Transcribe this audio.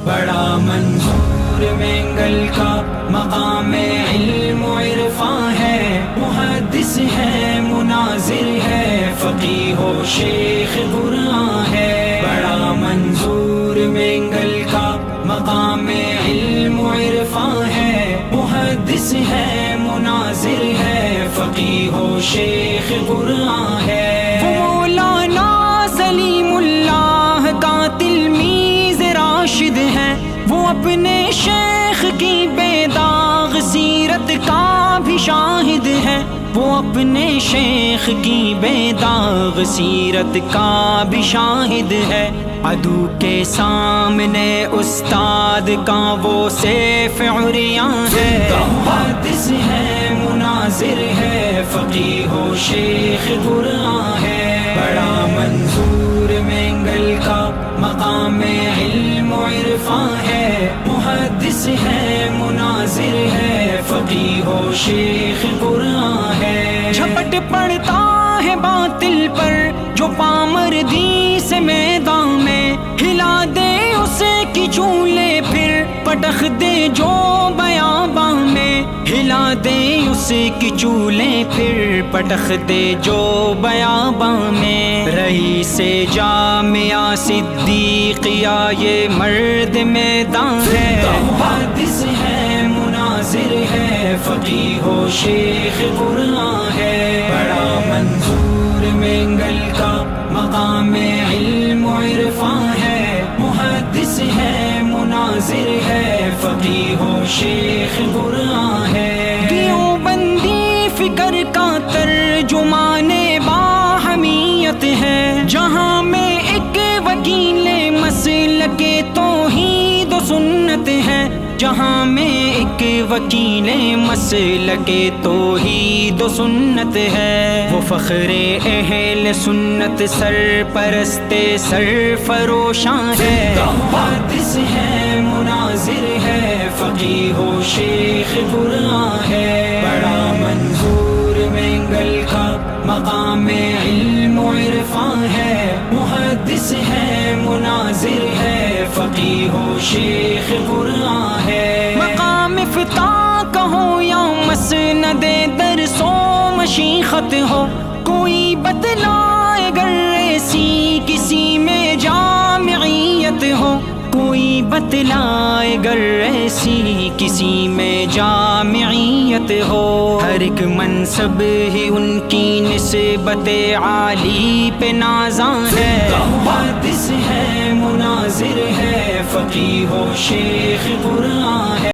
بڑا منظور مینگل کا مقام علم و عرفان ہے، محدث ہے، مناظر ہے، فقیہ و شیخ قرآن ہے۔ بڑا منظور مینگل کا مقام علم و عرفان ہے، محدث ہے، مناظر ہے، فقیہ و شیخ قرآن ہے۔ مولانا سلیم اللہ کا تلمیذ راشد ہے، وہ اپنے شیخ کی بے داغ سیرت کا بھی شاہد ہے، وہ اپنے شیخ کی بے داغ سیرت کا بھی شاہد ہے۔ عدو کے سامنے استاد کا وہ سیف عریاں ہے، محدث ہے، مناظر ہے، فقیہ و شیخ قرآن ہے۔ بڑا منظور مینگل کا مقام علم و عرفان ہے، محدث ہے، مناظر ہے، فقیہ و شیخ قرآن ہے۔ جھپٹ پڑتا ہے باطل پر جو پامردی سے میدان میں، ہلا دے اسے کی چولے پھر پٹخ دے جو بیاباں میں، ہلا دے اسے کی چولے پھر پٹخ دے جو بیاباں میں۔ رہی سے جامعہ صدیقیہ یہ مرد میدان ہے، محدث ہے، مناظر ہے، فقیہ و شیخ قرآن ہے۔ بڑا منظور مینگل کا مقام علم و عرفان ہے، محدث ہے، مناظر ہے، فقیہ و شیخ قرآن ہے۔ دیوبندی فکر کا ترجمان باہمیت ہے، جہاں میں ایک وکیل مسلک توحید و سنت ہے، جہاں میں ایک وکیل مسلک توحید و سنت ہے۔ وہ فخر اہل سنت سرپرست سرفروشاں ہے، محدث ہے، مناظر ہے، فقیہ و شیخ قرآن ہے۔ بڑا منظور مینگل کا مقام علم و عرفان ہے، محدث ہے، مناظر ہے، فقیہ و شیخ قرآن ہے۔ مقام فتح کہو یا مسند درس و مشیخت ہو، کوئی بتلائے گر ایسی کسی میں جامعیت ہو، کوئی بتلائے گر ایسی کسی میں جامعیت ہو۔ ہر ایک منصب ہی ان کی نسبت عالی پہ نازاں ہے، محدث ہے، مناظر ہے، فقیہ و شیخ قرآن